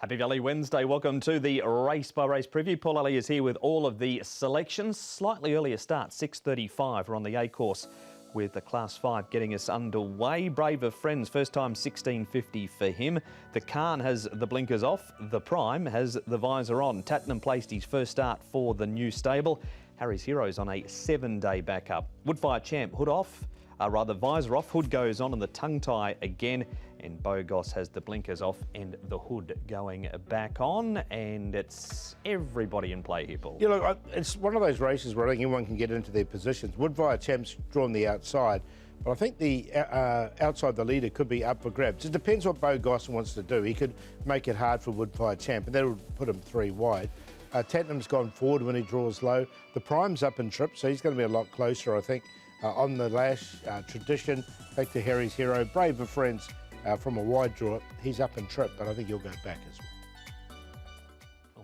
Happy Valley Wednesday. Welcome to the race by race preview. Paul Lally is here with all of the selections. Slightly earlier start, 6:35. We're on the A course with the Class 5 getting us underway. Brave of Friends, first time 1650 for him. The Khan has the blinkers off. The Prime has the visor on. Tattenham placed his first start for the new stable. Harry's Heroes on a 7-day backup. Woodfire Champ, hood off. Visor off, hood goes on and the tongue tie again, and Bogos has the blinkers off and the hood going back on, and it's everybody in play here, Paul. Yeah, look, it's one of those races where I think everyone can get into their positions. Woodfire Champ's drawn the outside, but I think the outside the leader could be up for grabs. It depends what Bogos wants to do. He could make it hard for Woodfire Champ, and that would put him 3 wide. Tattenham's gone forward when he draws low. The Prime's up in trip, so he's going to be a lot closer, I think. On the lash, Tradition, back to Harry's Hero. Brave of Friends from a wide draw. He's up in trip, but I think he'll go back as well.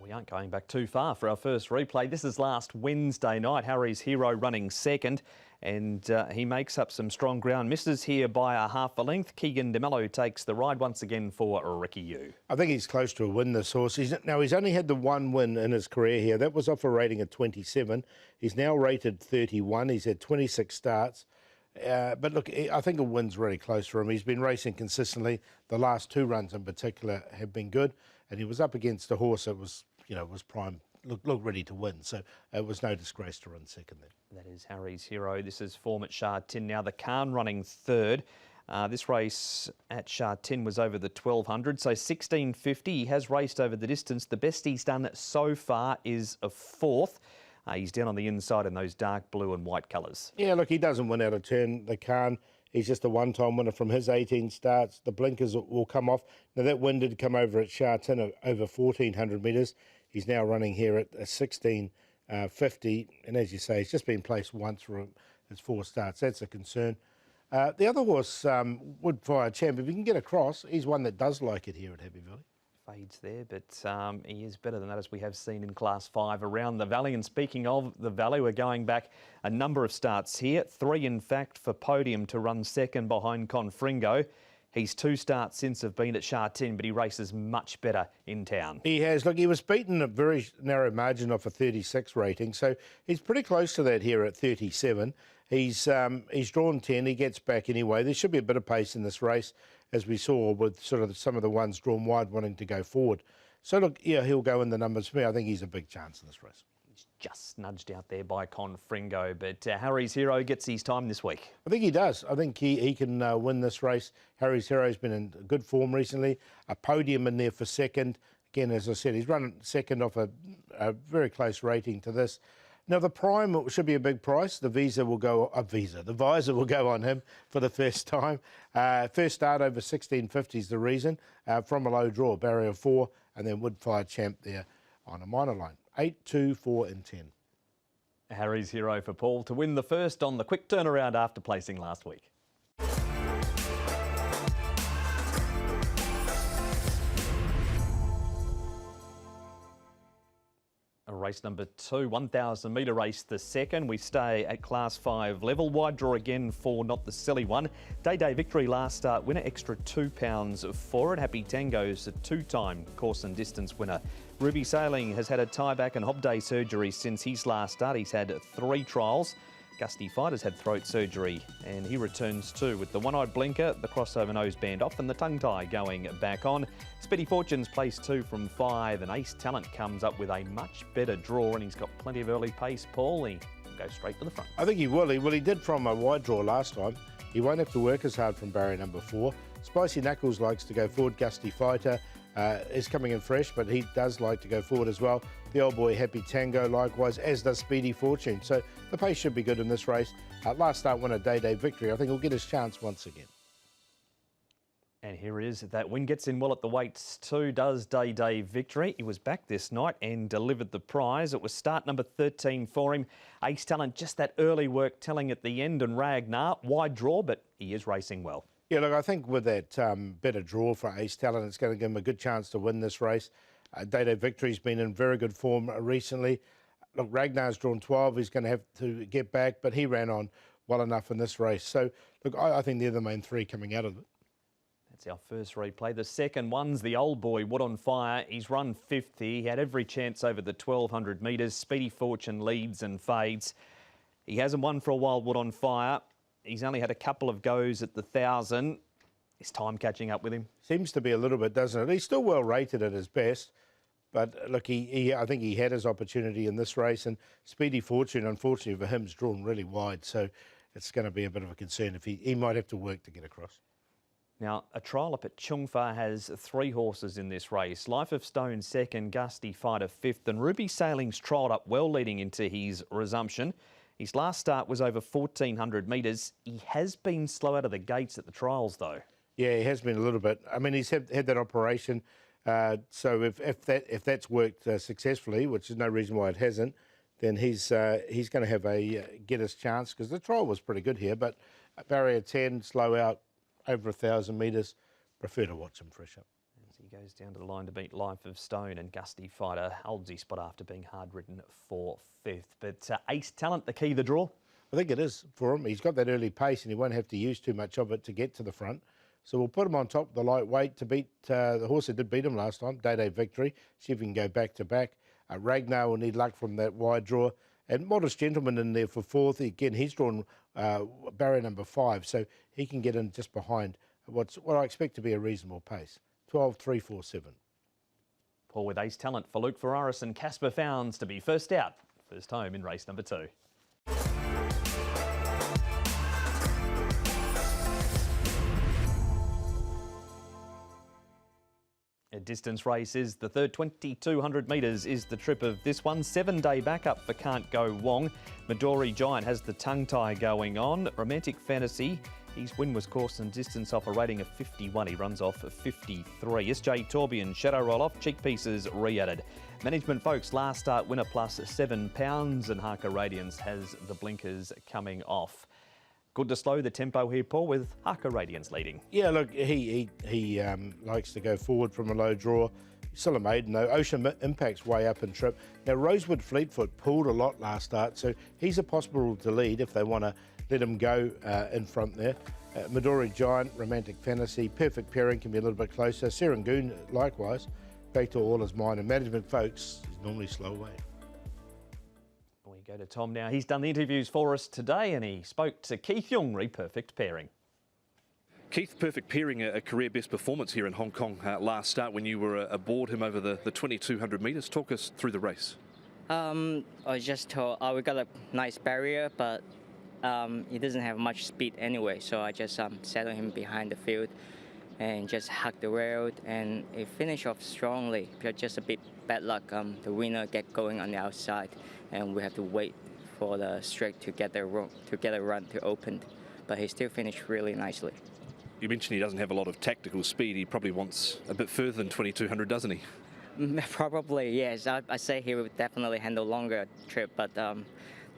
We aren't going back too far for our first replay. This is last Wednesday night. Harry's Hero running second, and he makes up some strong ground. Misses here by a half a length. Keegan DeMello takes the ride once again for Ricky Yu. I think he's close to a win, this horse. He's only had the 1 win in his career here. That was off a rating of 27. He's now rated 31. He's had 26 starts. But look, I think a win's really close for him. He's been racing consistently. The last 2 runs in particular have been good, and he was up against a horse that was, was prime, looked ready to win. So it was no disgrace to run second there. That is Harry's Hero. This is form at Sha Tin now. The Khan running third. This race at Sha Tin was over the 1200, so 1650. He has raced over the distance. The best he's done so far is a 4th. He's down on the inside in those dark blue and white colours. Yeah, look, he doesn't win out of turn, the Khan. He's just a one-time winner from his 18 starts. The blinkers will come off. Now, that win did come over at Sha Tin over 1,400 metres. He's now running here at 1650. And as you say, he's just been placed once for his 4 starts. That's a concern. The other horse, Woodfire Champ, if he can get across, he's one that does like it here at Happy Valley. Fades there, but he is better than that, as we have seen in Class 5 around the Valley. And speaking of the Valley, we're going back a number of starts here. 3, in fact, for Podium to run second behind Confringo. He's 2 starts since have been at Sha Tin, but he races much better in town. He has. Look, he was beaten a very narrow margin off a 36 rating, so he's pretty close to that here at 37. He's drawn 10. He gets back anyway. There should be a bit of pace in this race, as we saw with sort of some of the ones drawn wide wanting to go forward. So look, yeah, he'll go in the numbers for me. I think he's a big chance in this race. He's just nudged out there by Confringo, but Harry's Hero gets his time this week. I think he does. I think he can win this race. Harry's Hero's been in good form recently. A Podium in there for second. Again, as I said, he's running second off a very close rating to this. Now, the Prime should be a big price. The visor will go on him for the first time. First start over 1650 is the reason, from a low draw, barrier 4, and then Woodfire Champ there on a minor line. 8, 2, 4 and 10. Harry's Hero for Paul to win the first on the quick turnaround after placing last week. Race number 2, 1,000 metre race, the second. We stay at Class 5 level. Wide draw again for Not the Silly One. Day Victory last start winner, extra £2 for it. Happy Tango's a 2-time course and distance winner. Ruby Sailing has had a tie-back and hob day surgery since his last start. He's had 3 trials. Gusty Fighter's had throat surgery, and he returns too with the one-eyed blinker, the crossover noseband off, and the tongue tie going back on. Speedy Fortune's placed 2 from 5, and Ace Talent comes up with a much better draw, and he's got plenty of early pace. Paul, he will go straight to the front. I think he will. He did from a wide draw last time. He won't have to work as hard from barrier number 4. Spicy Knuckles likes to go forward. Gusty Fighter is coming in fresh, but he does like to go forward as well. The old boy Happy Tango likewise, as does Speedy Fortune. So the pace should be good in this race. Last start winner, Day Victory. I think he'll get his chance once again. And here is that win gets in well at the weights too, does Day Victory. He was back this night and delivered the prize. It was start number 13 for him. Ace Talent, just that early work telling at the end, and Ragnar, wide draw, but he is racing well. Yeah, look, I think with that better draw for Ace Talent, it's going to give him a good chance to win this race. Day Victory's been in very good form recently. Look, Ragnar's drawn 12. He's going to have to get back, but he ran on well enough in this race. So, look, I think they're the main 3 coming out of it. That's our first replay. The second one's the old boy, Wood on Fire. He's run 50. He had every chance over the 1,200 metres. Speedy Fortune leads and fades. He hasn't won for a while, Wood on Fire. He's only had a couple of goes at the 1,000. Is time catching up with him? Seems to be a little bit, doesn't it? He's still well rated at his best. But look, I think he had his opportunity in this race, and Speedy Fortune, unfortunately for him, is drawn really wide. So it's going to be a bit of a concern if he might have to work to get across. Now, a trial up at Chungfa has 3 horses in this race. Life of Stone second, Gusty Fighter fifth, and Ruby Sailing's trialled up well leading into his resumption. His last start was over 1,400 metres. He has been slow out of the gates at the trials, though. Yeah, he has been a little bit. I mean, he's had that operation. So if that's worked successfully, which is no reason why it hasn't, then he's going to have get his chance, because the trial was pretty good here. But barrier 10, slow out, over 1,000 metres. Prefer to watch him fresh up. As he goes down to the line to beat Life of Stone, and Gusty Fighter holds his spot after being hard ridden for 5th. But Ace Talent, the key of the draw? I think it is for him. He's got that early pace, and he won't have to use too much of it to get to the front. So we'll put him on top of the lightweight to beat the horse that did beat him last time, Day Victory. See if we can go back to back. Ragnar will need luck from that wide draw. And Modest Gentleman in there for 4th. Again, he's drawn barrier number 5, so he can get in just behind what I expect to be a reasonable pace. 12, 3, 4, 7. Paul with Ace Talent for Luke Ferraris and Casper Founds to be first out, first home in race number 2. A distance race is the third. 2,200 metres is the trip of this one. 7-day backup for Can't Go Wong. Midori Giant has the tongue tie going on. Romantic Fantasy, his win was course and distance off a rating of 51. He runs off 53. SJ Torbian, Shadow Roll Off, cheek pieces re-added. Management Folks, last start winner plus £7, and Harker Radiance has the blinkers coming off. Good to slow the tempo here, Paul, with Harker Radiance leading. Yeah, look, he likes to go forward from a low draw. Still a maiden, though. Ocean Impact's way up in trip. Now, Rosewood Fleetfoot pulled a lot last start, so he's a possible to lead if they want to let him go in front there. Midori Giant, Romantic Fantasy, Perfect Pairing can be a little bit closer. Serangoon, likewise. Back to All Is Mine, and Management Folks is normally slow away. We go to Tom now. He's done the interviews for us today, and he spoke to Keith Young, Perfect Pairing. Keith, Perfect Pairing, a career best performance here in Hong Kong last start when you were aboard him over the 2,200 metres. Talk us through the race. I was just told we got a nice barrier, but he doesn't have much speed anyway, so I just settled him behind the field and just hugged the rail, and it finished off strongly, but just a bit bad luck. The winner get going on the outside, and we have to wait for the straight to get a run to open, but he still finished really nicely. You mentioned he doesn't have a lot of tactical speed. He probably wants a bit further than 2,200, doesn't he? Probably, yes. I say he would definitely handle longer trip, but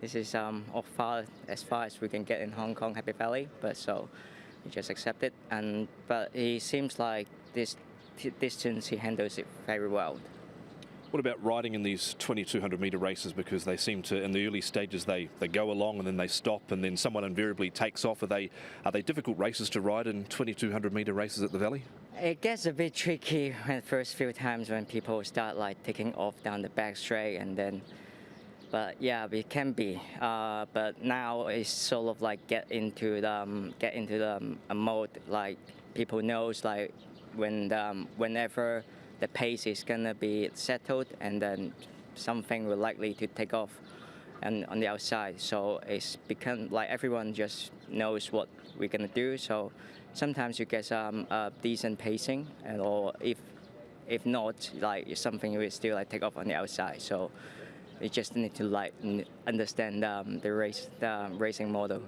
this is as far as we can get in Hong Kong Happy Valley. But so he just accept it, but he seems like this distance he handles it very well. What about riding in these 2,200 metre races? Because they seem to, in the early stages, they go along and then they stop, and then someone invariably takes off. Are they difficult races to ride in 2,200 metre races at the Valley? It gets a bit tricky the first few times when people start like taking off down the back straight, and then. But yeah, it can be. But now it's sort of like get into the mode, like people knows like whenever the pace is gonna be settled, and then something will likely to take off and on the outside. So it's become like everyone just knows what we're gonna do. So sometimes you get some decent pacing, or if not, like something will still like take off on the outside. So you just need to like understand the racing model.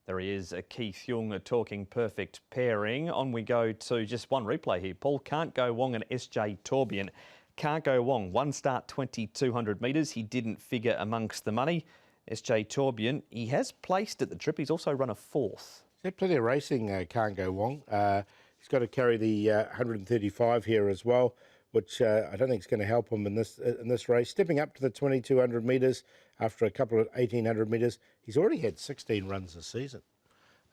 There he is, Keith Young talking Perfect Pairing. On we go to just one replay here. Paul, Can't Go Wong and SJ Torbian. Can't Go Wong, one start, 2,200 metres. He didn't figure amongst the money. SJ Torbian, he has placed at the trip. He's also run a 4th. He's had plenty of racing, Can't Go Wong. He's got to carry the 135 here as well, which I don't think is going to help him in this race. Stepping up to the 2,200 metres after a couple of 1,800 metres. He's already had 16 runs this season.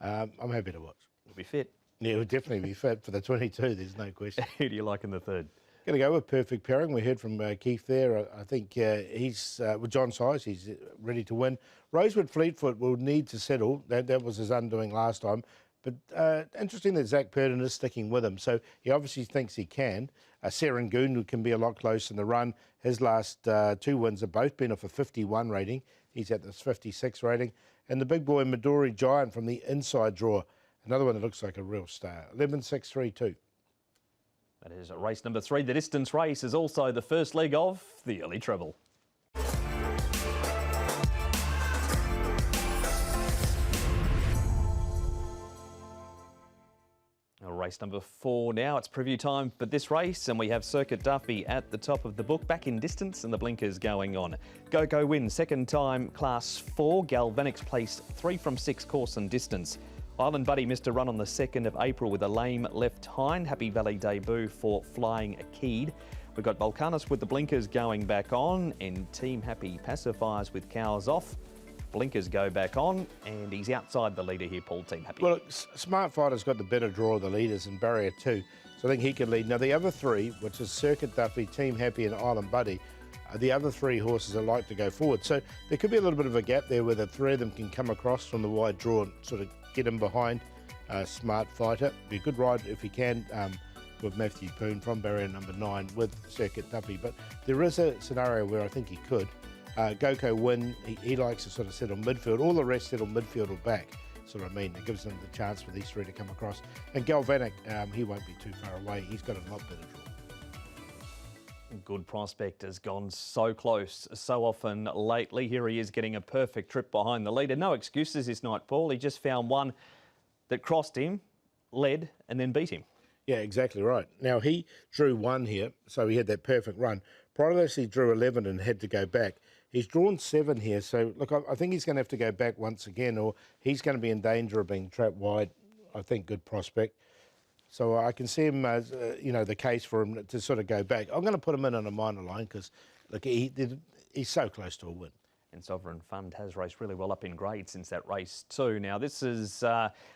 I'm happy to watch. He'll be fit. Yeah, it would definitely be fit for the 22, there's no question. Who do you like in the third? Going to go with Perfect Pairing. We heard from Keith there. I think he's, with John Size, he's ready to win. Rosewood Fleetfoot will need to settle. That was his undoing last time. But interesting that Zach Purden is sticking with him. So he obviously thinks he can. Serangoon, who can be a lot closer in the run. His last 2 wins have both been off a 51 rating. He's at this 56 rating. And the big boy Midori Giant from the inside draw. Another one that looks like a real star. 11.632. That is race number 3. The distance race is also the first leg of the early treble. Race number 4 now. It's preview time for this race, and we have Circuit Duffy at the top of the book, back in distance, and the blinkers going on. Go win, second time, class 4. Galvanic's placed 3 from 6 course and distance. Island Buddy missed a run on the 2nd of April with a lame left hind. Happy Valley debut for Flying Akeed. We've got Volcanus with the blinkers going back on, and Team Happy pacifiers with cows off. Blinkers go back on, and he's outside the leader here, Paul. Team Happy. Well, Smart Fighter's got the better draw of the leaders in Barrier 2, so I think he can lead. Now, the other 3, which is Circuit Duffy, Team Happy and Island Buddy, the other 3 horses are like to go forward. So there could be a little bit of a gap there where the 3 of them can come across from the wide draw and sort of get in behind Smart Fighter. Be a good ride if he can with Matthew Poon from Barrier number 9 with Circuit Duffy. But there is a scenario where I think he could. Go win, he likes to sort of settle midfield. All the rest settle midfield or back. That's what I mean. It gives them the chance for these 3 to come across. And Galvanic, he won't be too far away. He's got a lot better draw. Good Prospect has gone so close so often lately. Here he is getting a perfect trip behind the leader. No excuses this night, Paul. He just found one that crossed him, led, and then beat him. Yeah, exactly right. Now, he drew 1 here, so he had that perfect run. Prior to this, he drew 11 and had to go back. He's drawn 7 here, so look, I think he's going to have to go back once again, or he's going to be in danger of being trapped wide. I think Good Prospect. So I can see him as, the case for him to sort of go back. I'm going to put him in on a minor line because, look, he's so close to a win. And Sovereign Fund has raced really well up in grade since that race too. Now this is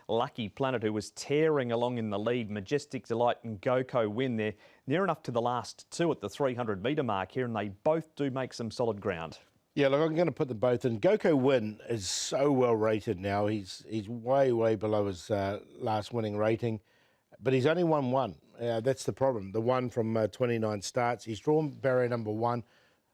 Lucky Planet, who was tearing along in the lead. Majestic Delight and Go win. They're near enough to the last 2 at the 300 metre mark here, and they both do make some solid ground. Yeah, look, I'm going to put them both in. Go Win is so well rated now. He's way below his last winning rating, but he's only won 1. That's the problem. The 1 from 29 starts. He's drawn barrier number 1,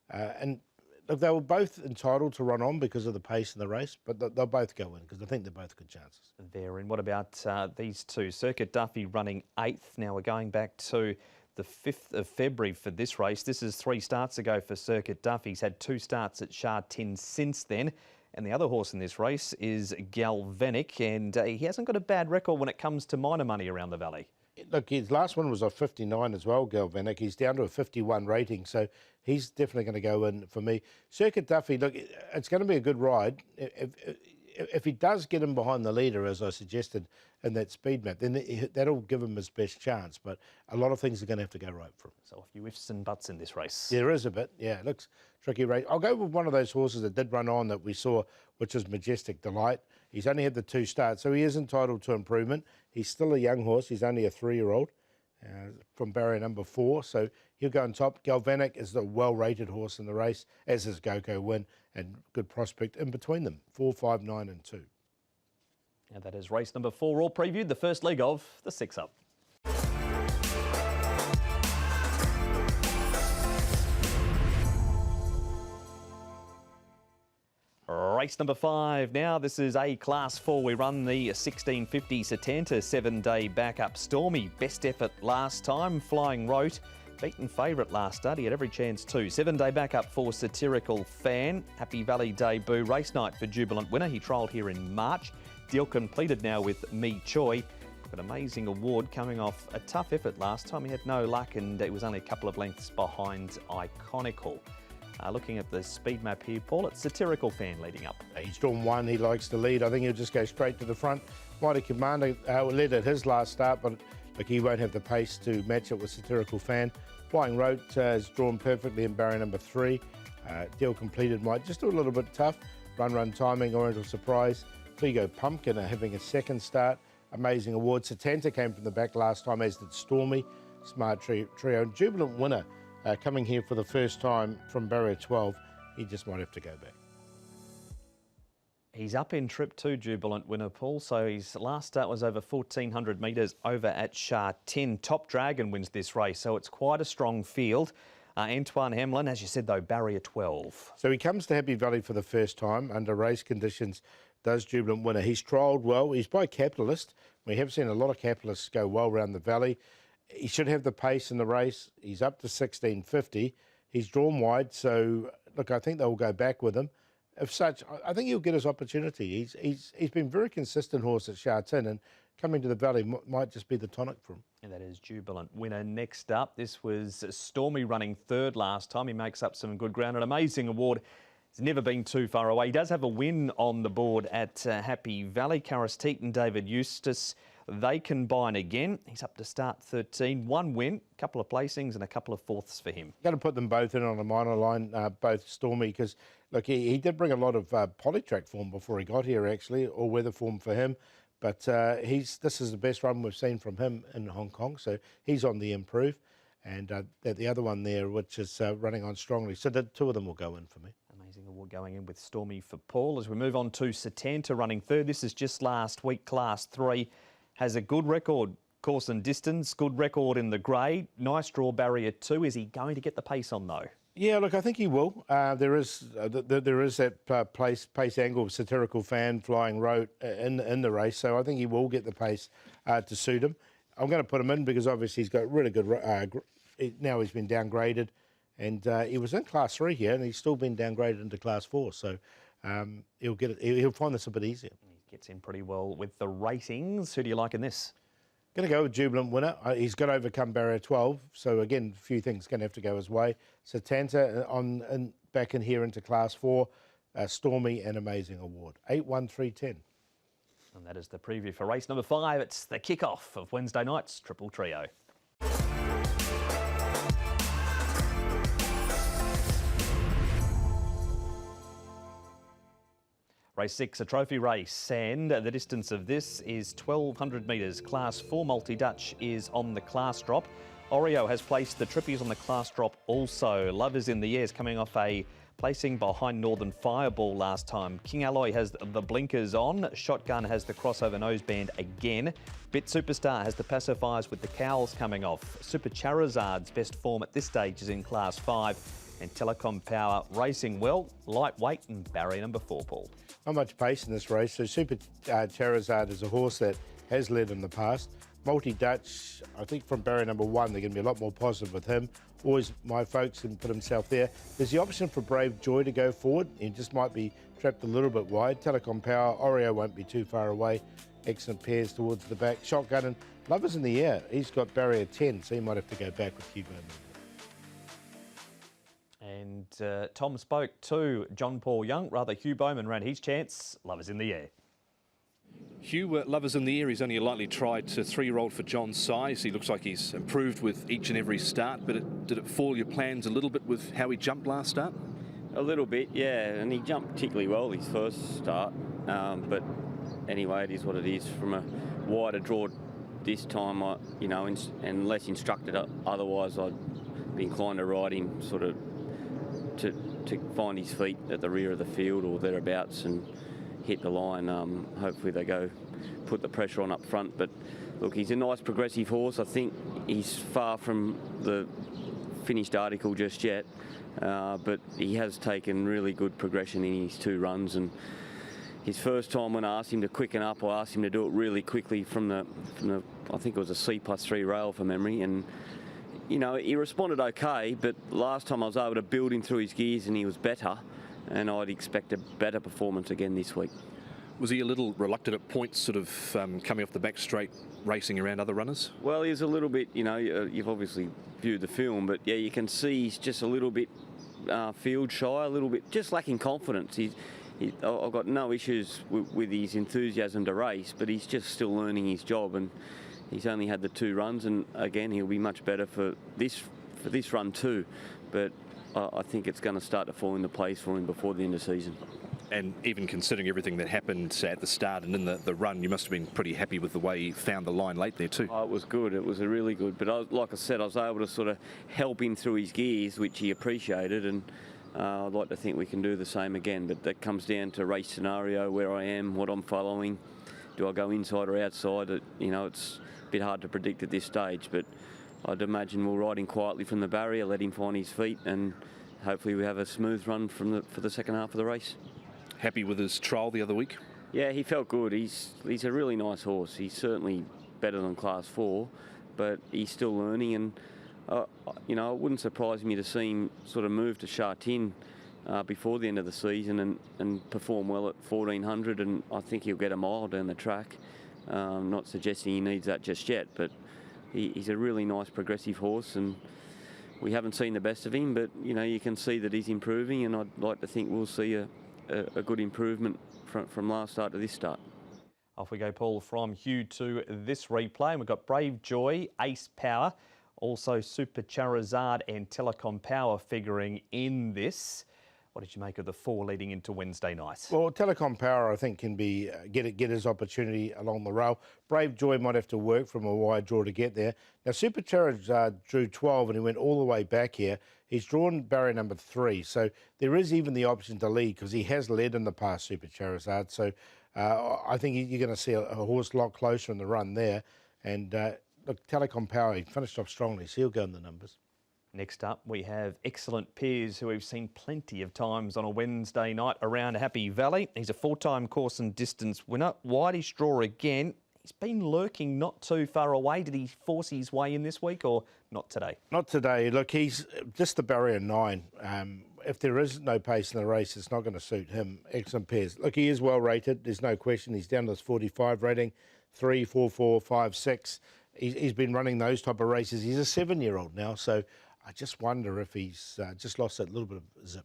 and look, they were both entitled to run on because of the pace in the race, but they'll both go in because I think they're both good chances. There, and what about these 2? Circuit Duffy running 8th. Now we're going back to the 5th of February for this race. This is 3 starts ago for Circuit Duffy. He's had 2 starts at Shah 10 since then. And the other horse in this race is Galvanic, and he hasn't got a bad record when it comes to minor money around the valley. Look, his last one was off 59 as well, Galvanic. He's down to a 51 rating, so he's definitely going to go in for me. Circuit Duffy, look, it's going to be a good ride. If he does get him behind the leader, as I suggested in that speed map, then that'll give him his best chance. But a lot of things are going to have to go right for him. So a few ifs and buts in this race. There is a bit, yeah. It looks tricky race. I'll go with one of those horses that did run on that we saw, which is Majestic Delight. He's only had the 2 starts, so he is entitled to improvement. He's still a young horse. He's only a 3-year-old from barrier number 4, so he'll go on top. Galvanic is the well-rated horse in the race, as is Go Win, and Good Prospect in between them, 4, 5, 9 and 2. And that is race number 4, all previewed, the first leg of the 6-up. Race number 5 now. This is A Class 4. We run the 1650 Satanta 7-day backup. Stormy, best effort last time. Flying Rote, beaten favourite last start. He had every chance too. 7-day backup for Satirical Fan. Happy Valley debut. Race night for Jubilant winner. He trialled here in March. Deal completed now with Me Choi. An amazing award coming off a tough effort last time. He had no luck and it was only a couple of lengths behind Iconical. Looking at the speed map here, Paul, it's Satirical Fan leading up. He's drawn 1, he likes to lead. I think he'll just go straight to the front. Mighty Commander led at his last start, but look, he won't have the pace to match it with Satirical Fan. Flying Rote is drawn perfectly in barrier number 3. Deal completed might just do a little bit tough. Run timing, Oriental Surprise. Figo Pumpkin are having a second start. Amazing Award. Satanta came from the back last time, as did Stormy. Smart trio. And Jubilant Winner coming here for the first time from barrier 12. He just might have to go back. He's up in trip 2, Jubilant Winner, Paul. So his last start was over 1,400 metres over at Shah 10. Top Dragon wins this race, so it's quite a strong field. Antoine Hamlin, as you said, though, barrier 12. So he comes to Happy Valley for the first time under race conditions, does Jubilant Winner. He's trialled well. He's by Capitalist. We have seen a lot of Capitalists go well around the valley. He should have the pace in the race. He's up to 16.50. He's drawn wide, so, look, I think they'll go back with him. If such, I think he'll get his opportunity. He's been very consistent horse at Shah 10, and coming to the valley might just be the tonic for him. And that is Jubilant Winner. Next up, this was Stormy running third last time. He makes up some good ground. An Amazing Award. He's never been too far away. He does have a win on the board at Happy Valley. Karis Teat and David Eustace, they combine again. He's up to start 13. One win, a couple of placings and a couple of fourths for him. Going to put them both in on a minor line, both Stormy, because, look, he did bring a lot of polytrack form before he got here, actually, all weather form for him. But this is the best run we've seen from him in Hong Kong, so he's on the improve. And the other one there, which is running on strongly. So the two of them will go in for me. Amazing Award going in with Stormy for Paul. As we move on to Satanta running third. This is just last week, Class 3. Has a good record, course and distance, good record in the grade. Nice draw, barrier 2. Is he going to get the pace on, though? Yeah, look, I think he will. There is that pace angle, satirical fan flying road in the race, so I think he will get the pace to suit him. I'm going to put him in because obviously he's got really good. Now he's been downgraded, and he was in Class 3 here, and he's still been downgraded into Class 4. So he'll get it. He'll find this a bit easier. He gets in pretty well with the ratings. Who do you like in this? Going to go with Jubilant Winner. He's got to overcome barrier 12. So, again, a few things going to have to go his way. Satanta back in here into Class 4. Stormy and Amazing Award. 8-1-3-10. And that is the preview for race number 5. It's the kickoff of Wednesday night's Triple Trio. Race 6, a trophy race, and the distance of this is 1,200 metres. Class 4 Multi-Dutch is on the class drop. Oreo has placed the trippies on the class drop also. Love is in the Airs coming off a placing behind Northern Fireball last time. King Alloy has the blinkers on. Shotgun has the crossover noseband again. Bit Superstar has the pacifiers with the cowls coming off. Super Charizard's best form at this stage is in Class 5. And Telecom Power racing well, lightweight and barrier number 4, Paul. Not much pace in this race. So Super Charizard is a horse that has led in the past. Multi-Dutch, I think from barrier number 1, they're going to be a lot more positive with him. Always my folks can put himself there. There's the option for Brave Joy to go forward. He just might be trapped a little bit wide. Telecom Power, Oreo won't be too far away. Excellent pairs towards the back. Shotgun and Lovers in the Air. He's got barrier 10, so he might have to go back with Hugo. And Tom spoke to John Paul Young, Hugh Bowman ran his chance. Lovers in the Air. Hugh, Lovers in the Air, he's only a lightly tried to 3-year-old for John's size. He looks like he's improved with each and every start, but did it foil your plans a little bit with how he jumped last start? A little bit, yeah, and he jumped particularly well his first start, but anyway, it is what it is. From a wider draw this time, and less instructed otherwise, I'd be inclined to ride him sort of to find his feet at the rear of the field or thereabouts and hit the line. Hopefully they go put the pressure on up front. But look, he's a nice progressive horse. I think he's far from the finished article just yet, but he has taken really good progression in his 2 runs. And his first time when I asked him to quicken up, I asked him to do it really quickly from the I think it was a C+3 rail from memory, and he responded okay, but last time I was able to build him through his gears and he was better, and I'd expect a better performance again this week. Was he a little reluctant at points, sort of coming off the back straight, racing around other runners? Well, he was a little bit, you've obviously viewed the film, but yeah, you can see he's just a little bit field shy, a little bit, just lacking confidence. I've got no issues with his enthusiasm to race, but he's just still learning his job, and he's only had the 2 runs, and again, he'll be much better for this run too. But I think it's going to start to fall into place for him before the end of the season. And even considering everything that happened at the start and in the run, you must have been pretty happy with the way he found the line late there too. Oh, it was good. It was a really good. But like I said, I was able to sort of help him through his gears, which he appreciated. And I'd like to think we can do the same again. But that comes down to race scenario, where I am, what I'm following. Do I go inside or outside? It's a bit hard to predict at this stage. But I'd imagine we'll ride him quietly from the barrier, let him find his feet, and hopefully we have a smooth run for the second half of the race. Happy with his trial the other week? Yeah, he felt good. He's a really nice horse. He's certainly better than Class 4, but he's still learning. And it wouldn't surprise me to see him sort of move to Sha-Tin before the end of the season and perform well at 1400. And I think he'll get a mile down the track. Not suggesting he needs that just yet, but he's a really nice progressive horse, and we haven't seen the best of him. But you can see that he's improving, and I'd like to think we'll see a good improvement from last start to this start. Off we go, Paul, from Hugh to this replay. And we've got Brave Joy, Ace Power, also Super Charizard and Telecom Power figuring in this. What did you make of the 4 leading into Wednesday night? Well, Telecom Power, I think, can be get his opportunity along the rail. Brave Joy might have to work from a wide draw to get there. Now, Super Charizard drew 12 and he went all the way back here. He's drawn barrier number 3, so there is even the option to lead because he has led in the past, Super Charizard. So I think you're going to see a horse a lot closer in the run there. And look, Telecom Power, he finished off strongly, so he'll go in the numbers. Next up, we have Excellent Peers, who we've seen plenty of times on a Wednesday night around Happy Valley. He's a 4-time course and distance winner. Wideish draw again. He's been lurking not too far away. Did he force his way in this week or not today? Not today. Look, he's just the barrier 9. If there is no pace in the race, it's not going to suit him. Excellent Peers. Look, he is well rated. There's no question. He's down to this 45 rating, 3, 4, 4, 5, 6. He's been running those type of races. He's a 7-year-old now, so I just wonder if he's just lost that little bit of zip.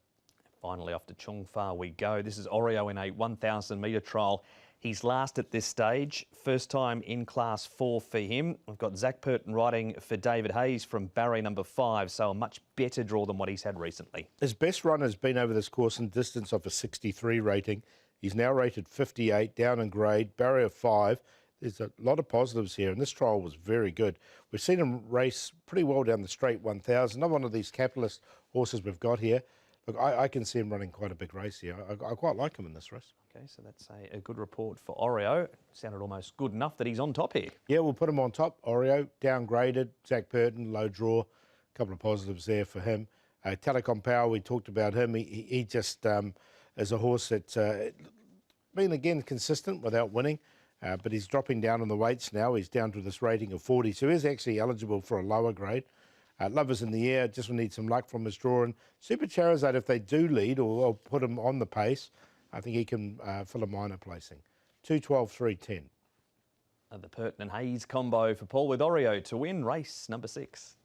Finally, off to Chung Fa we go. This is Oreo in a 1,000 metre trial. He's last at this stage. First time in Class 4 for him. We've got Zach Purton riding for David Hayes from barrier number 5, so a much better draw than what he's had recently. His best run has been over this course in distance of a 63 rating. He's now rated 58, down in grade, barrier 5. There's a lot of positives here, and this trial was very good. We've seen him race pretty well down the straight 1,000. Not one of these capitalist horses we've got here. Look, I can see him running quite a big race here. I quite like him in this race. Okay, so that's a good report for Oreo. Sounded almost good enough that he's on top here. Yeah, we'll put him on top. Oreo, downgraded. Zach Purton, low draw. A couple of positives there for him. Telecom Power, we talked about him. He just is a horse that's been, again, consistent without winning. But he's dropping down on the weights now. He's down to this rating of 40, so he's actually eligible for a lower grade. Lovers in the air, just will need some luck from his draw. And Super Charizard, if they do lead or put him on the pace, I think he can fill a minor placing. 2:12, 3:10. The Purton and Hayes combo for Paul with Oreo to win race number 6.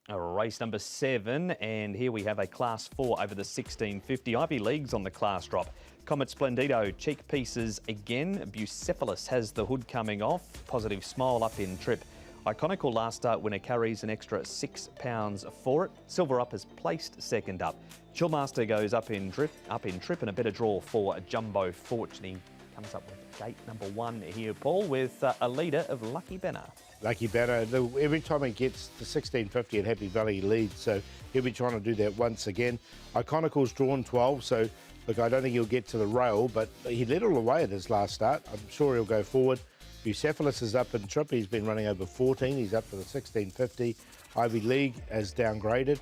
Race number 7, and here we have a Class 4 over the 1650. Ivy League's on the class drop. Comet Splendido, cheek pieces again. Bucephalus has the hood coming off. Positive Smile up in trip. Iconical last start winner carries an extra £6 for it. Silver Up has placed second up. Chillmaster goes up in trip, and a better draw for Jumbo Fortune. He comes up with gate number 1 here, Paul, with a leader of Lucky Banner. Lucky Banner, every time he gets to 1650 at Happy Valley, he leads, so he'll be trying to do that once again. Iconical's drawn 12, so look, I don't think he'll get to the rail, but he led all the way at his last start. I'm sure he'll go forward. Bucephalus is up in trip. He's been running over 14. He's up to the 1650. Ivy League has downgraded.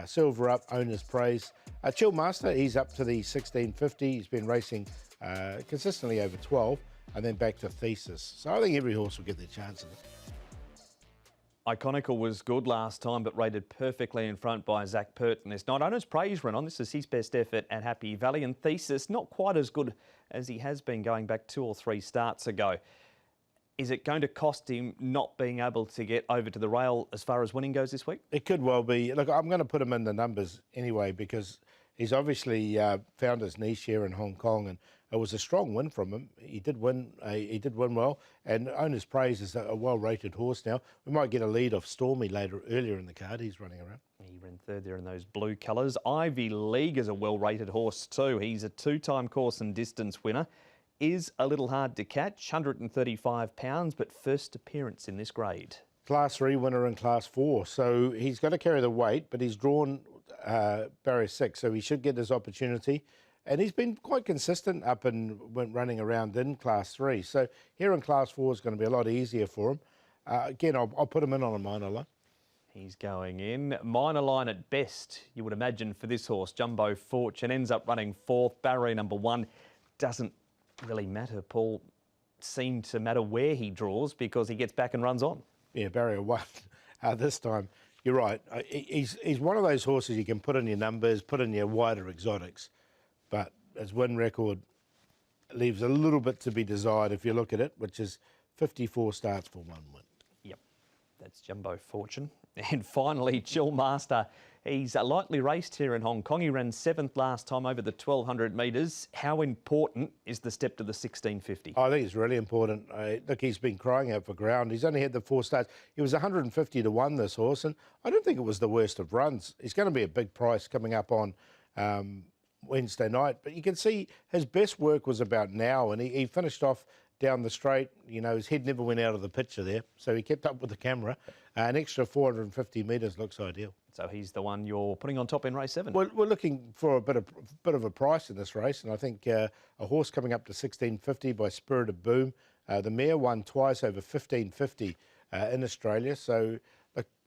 Silver Up, Owner's Praise. Chillmaster, he's up to the 1650. He's been racing consistently over 12, and then back to Thesis. So I think every horse will get their chances. Iconical was good last time, but rated perfectly in front by Zach Purton. There's not Owner's Praise run on. This is his best effort at Happy Valley. And Thesis, not quite as good as he has been going back 2 or 3 starts ago. Is it going to cost him not being able to get over to the rail as far as winning goes this week? It could well be. Look, I'm going to put him in the numbers anyway because He's obviously found his niche here in Hong Kong, and it was a strong win from him. He did win. He did win well, and Owner's Praise is a well-rated horse now. We might get a lead off Stormy earlier in the card. He's running around. He ran third there in those blue colours. Ivy League is a well-rated horse too. He's a two-time course and distance winner. Is a little hard to catch, £135, but first appearance in this grade. Class 3 winner in Class 4, so he's got to carry the weight, but he's drawn barrier 6, so he should get his opportunity. And he's been quite consistent up and when running around in Class 3. So here in Class 4 is going to be a lot easier for him. Again, I'll put him in on a minor line. He's going in. Minor line at best, you would imagine, for this horse. Jumbo Fortune ends up running fourth. Barrier number 1 doesn't really matter, Paul. Seem to matter where he draws because he gets back and runs on. Yeah, barrier 1 this time. You're right. He's one of those horses you can put in your numbers, put in your wider exotics, but his win record leaves a little bit to be desired if you look at it, which is 54 starts for 1 win. Yep, that's Jumbo Fortune. And finally, Chill Master. He's lightly raced here in Hong Kong. He ran 7th last time over the 1,200 metres. How important is the step to the 1,650? I think it's really important. Look, he's been crying out for ground. He's only had the 4 starts. He was 150 to 1 this horse, and I don't think it was the worst of runs. He's going to be a big price coming up on Wednesday night. But you can see his best work was about now, and he finished off down the straight. You know, his head never went out of the picture there, so he kept up with the camera. An extra 450 metres looks ideal. So he's the one you're putting on top in race 7. We're looking for a bit of a price in this race, and I think a horse coming up to 1650 by Spirit of Boom. The mare won twice over 1550 in Australia, so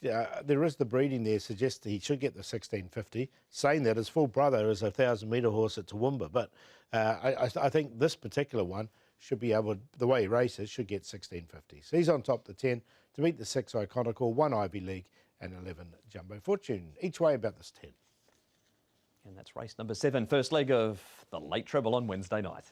there is the breeding there suggests that he should get the 1650. Saying that, his full brother is a 1,000-metre horse at Toowoomba, but I think this particular one should be able, the way he races, should get 1650. So he's on top the 10 to beat the 6 Iconical, 1 Ivy League, and 11 Jumbo Fortune, each way about this 10. And that's race number 7, first leg of the late treble on Wednesday night.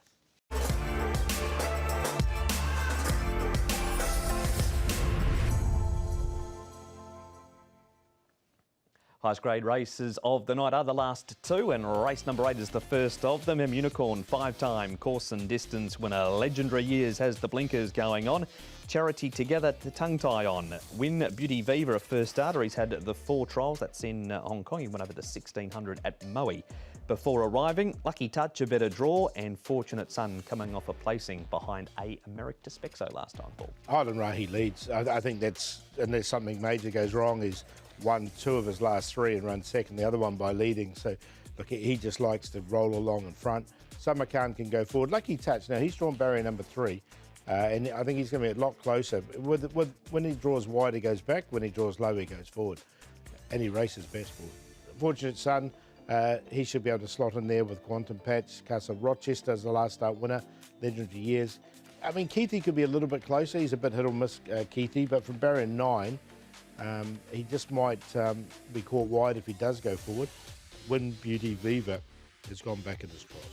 Highest grade races of the night are the last 2, and race number 8 is the first of them. M Unicorn, 5-time course and distance winner. Legendary Years has the blinkers going on. Charity Together to tongue tie on. Win Beauty Viva, a first starter. He's had the 4 trials. That's in Hong Kong. He went over the 1600 at Maui. Before arriving, Lucky Touch, a better draw, and Fortunate Son coming off a placing behind A America Spexo last time, Paul. Highland Rahi leads. I think that's, unless something major goes wrong, he's won 2 of his last 3 and run second, the other one by leading. So, look, he just likes to roll along in front. Summer Khan can go forward. Lucky Touch, now he's drawn barrier number 3. And I think he's going to be a lot closer. When he draws wide, he goes back. When he draws low, he goes forward. And he races best forward. Fortunate Son, he should be able to slot in there with Quantum Patch. Castle Rochester is the last start winner. Legendary Years. I mean, Keithy could be a little bit closer. He's a bit hit or miss, Keithy. But from barrier 9, he just might be caught wide if he does go forward. Win Beauty Viva has gone back in his trials.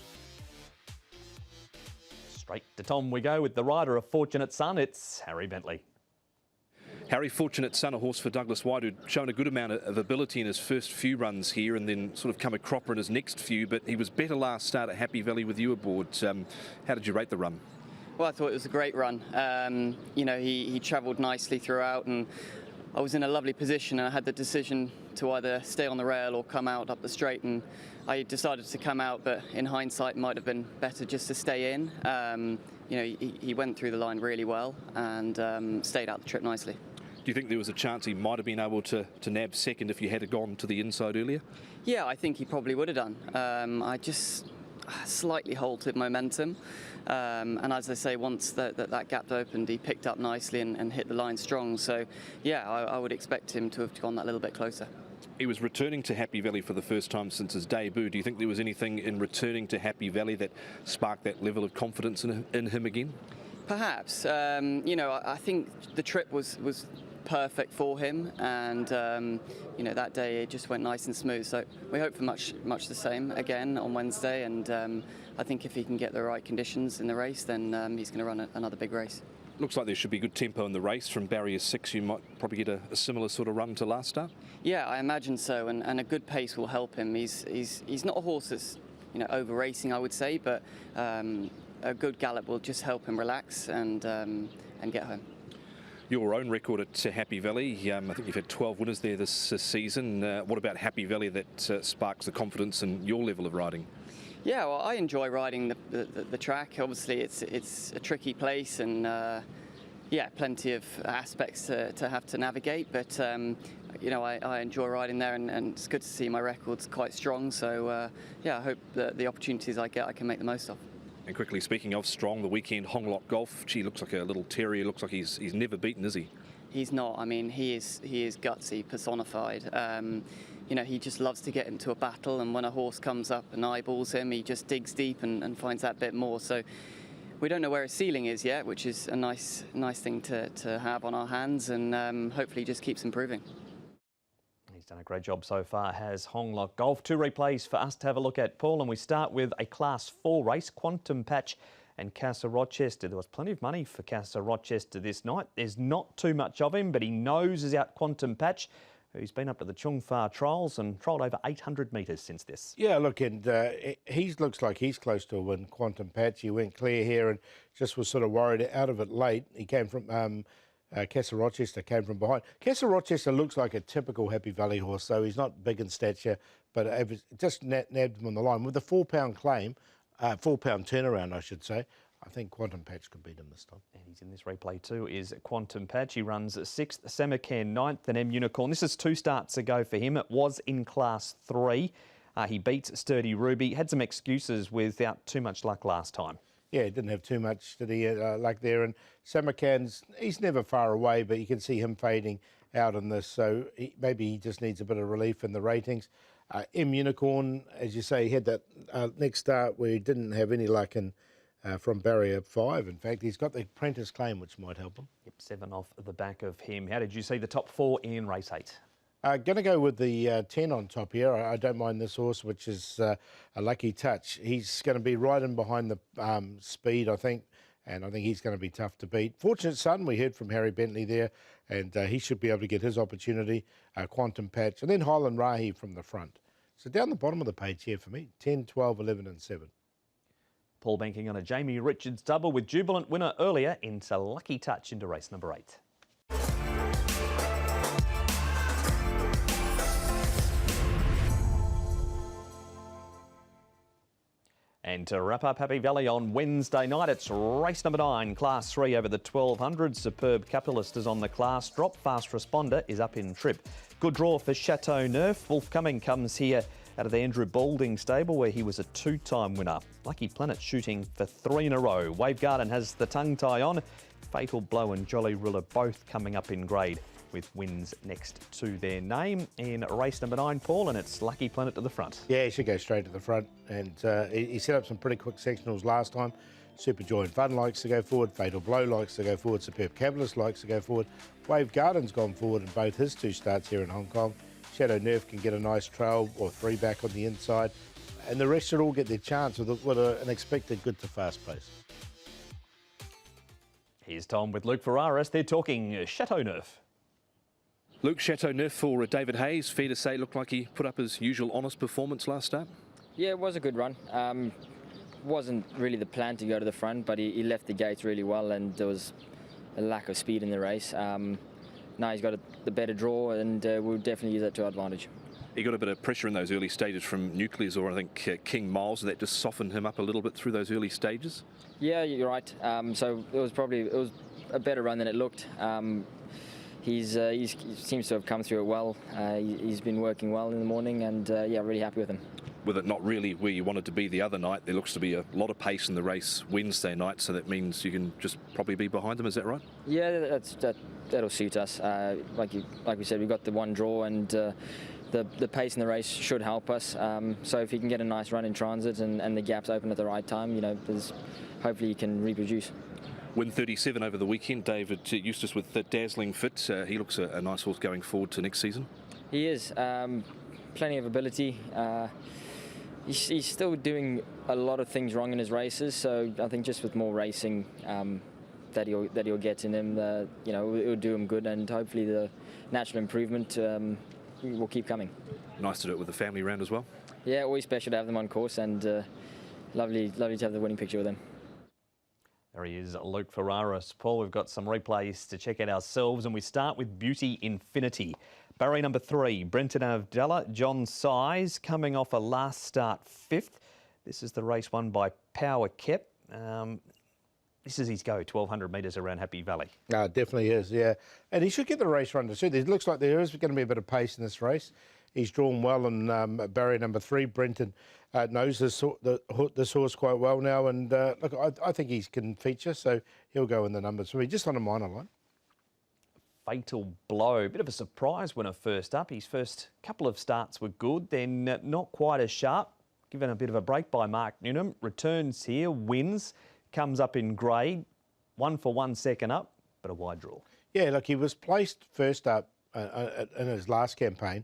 Straight to Tom we go with the rider of Fortunate Son. It's Harry Bentley. Harry, Fortunate Son, a horse for Douglas White, who'd shown a good amount of ability in his first few runs here and then sort of come a cropper in his next few, but he was better last start at Happy Valley with you aboard. How did you rate the run? Well, I thought it was a great run. You know, he travelled nicely throughout, and I was in a lovely position, and I had the decision to either stay on the rail or come out up the straight, and I decided to come out, but in hindsight might have been better just to stay in. You know, he went through the line really well and stayed out the trip nicely. Do you think there was a chance he might have been able to nab second if you had gone to the inside earlier? Yeah, I think he probably would have done. I just slightly halted momentum. And as I say, once that gap opened, he picked up nicely and hit the line strong. So, yeah, I would expect him to have gone that little bit closer. He was returning to Happy Valley for the first time since his debut. Do you think there was anything in returning to Happy Valley that sparked that level of confidence in him again? Perhaps. You know, I think the trip was perfect for him, and you know, that day it just went nice and smooth. So we hope for much the same again on Wednesday, and I think if he can get the right conditions in the race, then he's going to run another big race. Looks like there should be good tempo in the race. From barrier 6, you might probably get a similar sort of run to last start. Yeah, I imagine so, and a good pace will help him. He's not a horse that's over racing, I would say, but a good gallop will just help him relax and get home. Your own record at Happy Valley, I think you've had 12 winners there this season. What about Happy Valley that sparks the confidence in your level of riding? Yeah, well, I enjoy riding the track. Obviously, it's a tricky place, and yeah, plenty of aspects to have to navigate. But I enjoy riding there, and it's good to see my record's quite strong. So yeah, I hope that the opportunities I get, I can make the most of. And quickly, speaking of strong, the weekend Honglock Golf. Gee, looks like a little terrier. Looks like he's never beaten, is he? He's not. I mean, he is gutsy personified. He just loves to get into a battle, and when a horse comes up and eyeballs him, he just digs deep and finds that bit more. So we don't know where his ceiling is yet, which is a nice thing to have on our hands, and hopefully just keeps improving. He's done a great job so far, has Honglock Golf. 2 replays for us to have a look at, Paul, and we start with a Class 4 race, Quantum Patch and Casa Rochester. There was plenty of money for Casa Rochester this night. There's not too much of him, but he noses out Quantum Patch, who's been up to the Chung Fa trials and trialled over 800 metres since this. Yeah, look, and he looks like he's close to a win. Quantum Patch, he went clear here and just was sort of worried out of it late. He came from Casa Rochester came from behind. Casa Rochester looks like a typical Happy Valley horse, so he's not big in stature, but it just nabbed him on the line. With the £4 claim, £4 turnaround, I should say, I think Quantum Patch could beat him this time. And he's in this replay too, is Quantum Patch. He runs 6th, Samarkand 9th, and M Unicorn. This is 2 starts ago for him. It was in Class 3. He beats Sturdy Ruby. Had some excuses without too much luck last time. Yeah, didn't have too much, did he, luck there. And Samarkand's, he's never far away, but you can see him fading out in this. So maybe he just needs a bit of relief in the ratings. M Unicorn, as you say, he had that next start where he didn't have any luck in from barrier 5. In fact, he's got the apprentice claim, which might help him. Yep, 7 off the back of him. How did you see the top 4 in race 8? Going to go with the 10 on top here. I don't mind this horse, which is a Lucky Touch. He's going to be right in behind the speed, I think, and I think he's going to be tough to beat. Fortunate Son, we heard from Harry Bentley there, and he should be able to get his opportunity. Quantum Patch, and then Highland Rahi from the front. So down the bottom of the page here for me, 10, 12, 11 and 7. Paul banking on a Jamie Richards double with Jubilant winner earlier into Lucky Touch into race number 8. And to wrap up Happy Valley on Wednesday night, it's race number 9, Class 3 over the 1200. Superb Capitalist is on the class drop. Fast Responder is up in trip. Good draw for Chateau Neuf. Wolf Cumming comes here out of the Andrew Balding stable, where he was a 2-time winner. Lucky Planet shooting for 3 in a row. Wave Garden has the tongue tie on. Fatal Blow and Jolly Ruler both coming up in grade, with wins next to their name in race number 9, Paul, and it's Lucky Planet to the front. Yeah, he should go straight to the front, and he set up some pretty quick sectionals last time. Super Joy and Fun likes to go forward, Fatal Blow likes to go forward, Superb Capitalist likes to go forward. Wave Garden's gone forward in both his 2 starts here in Hong Kong. Shadow Nerf can get a nice trail or 3 back on the inside, and the rest should all get their chance with an expected good to fast pace. Here's Tom with Luke Ferraris. They're talking Chateau Neuf. Luke, Chateau Neuf for David Hayes. Fair to say, looked like he put up his usual honest performance last start. Yeah, it was a good run. Wasn't really the plan to go to the front, but he left the gates really well, and there was a lack of speed in the race. Now he's got the better draw, and we'll definitely use that to our advantage. He got a bit of pressure in those early stages from Nucleus, or I think King Miles. That just softened him up a little bit through those early stages. Yeah, you're right. So it was a better run than it looked. He seems to have come through it well. He's been working well in the morning, and yeah, really happy with him. With it not really where you wanted to be the other night, there looks to be a lot of pace in the race Wednesday night, so that means you can just probably be behind them. Is that right? Yeah, that'll suit us. Like we said, we got the 1 draw, and the pace in the race should help us. So if he can get a nice run in transit and the gaps open at the right time, hopefully he can reproduce. Win 37 over the weekend. David Eustace with the dazzling fit. He looks a nice horse going forward to next season. He is. Plenty of ability. He's still doing a lot of things wrong in his races, so I think just with more racing, that he'll get in him, it'll do him good, and hopefully the natural improvement will keep coming. Nice to do it with the family round as well. Yeah, always special to have them on course, and lovely to have the winning picture with them. There he is, Luke Ferraris. Paul, we've got some replays to check out ourselves, and we start with Beauty Infinity. Barrier number 3, Brenton Avdella, John Size, coming off a last start 5th. This is the race won by Power Kep. This is his go, 1,200 metres around Happy Valley. No, it definitely is, yeah. And he should get the race run to suit. It looks like there is going to be a bit of pace in this race. He's drawn well in barrier number 3. Brenton knows this horse quite well now, and look, I think he can feature, so he'll go in the numbers for me, just on a minor line. Fatal Blow, bit of a surprise winner first up. His first couple of starts were good, then not quite as sharp. Given a bit of a break by Mark Newnham, returns here, wins, comes up in grade, 1 for 1 second up, but a wide draw. Yeah, look, he was placed first up in his last campaign,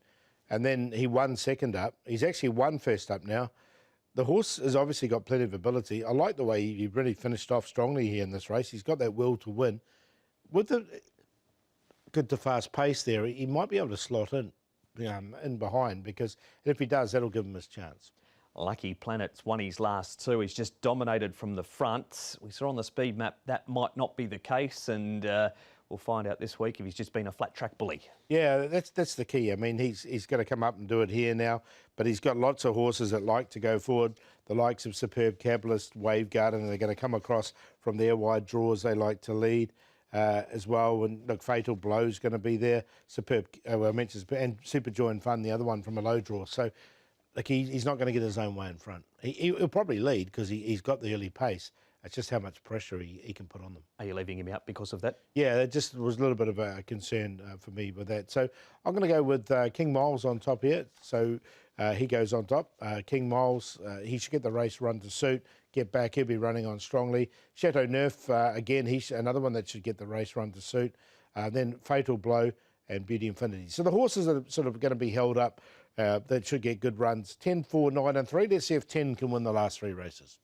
and then he won second up. He's actually won first up now. The horse has obviously got plenty of ability. I like the way he really finished off strongly here in this race. He's got that will to win. With the good to fast pace there, he might be able to slot in behind, because if he does, that'll give him his chance. Lucky Planet's won his last 2. He's just dominated from the front. We saw on the speed map that might not be the case, and we'll find out this week if he's just been a flat track bully. Yeah, that's the key. I mean, he's going to come up and do it here now, but he's got lots of horses that like to go forward. The likes of Superb Capitalist, Wave Garden, they're going to come across from their wide draws. They like to lead as well. And look, Fatal Blow's going to be there. Superb, I mentioned, and Super Joy and Fun, the other one from a low draw. So, like, he's not going to get his own way in front. He'll probably lead because he's got the early pace. It's just how much pressure he can put on them. Are you leaving him out because of that? Yeah, it just was a little bit of a concern for me with that. So I'm going to go with King Miles on top here. So he goes on top. King Miles, he should get the race run to suit, get back. He'll be running on strongly. Chateau Neuf, again, he's another one that should get the race run to suit. Then Fatal Blow and Beauty Infinity. So the horses are sort of going to be held up that should get good runs. 10, 4, 9 and 3. Let's see if 10 can win the last 3 races.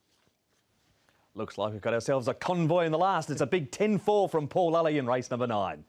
Looks like we've got ourselves a convoy in the last. It's a big 10-4 from Paul Lally in race number 9.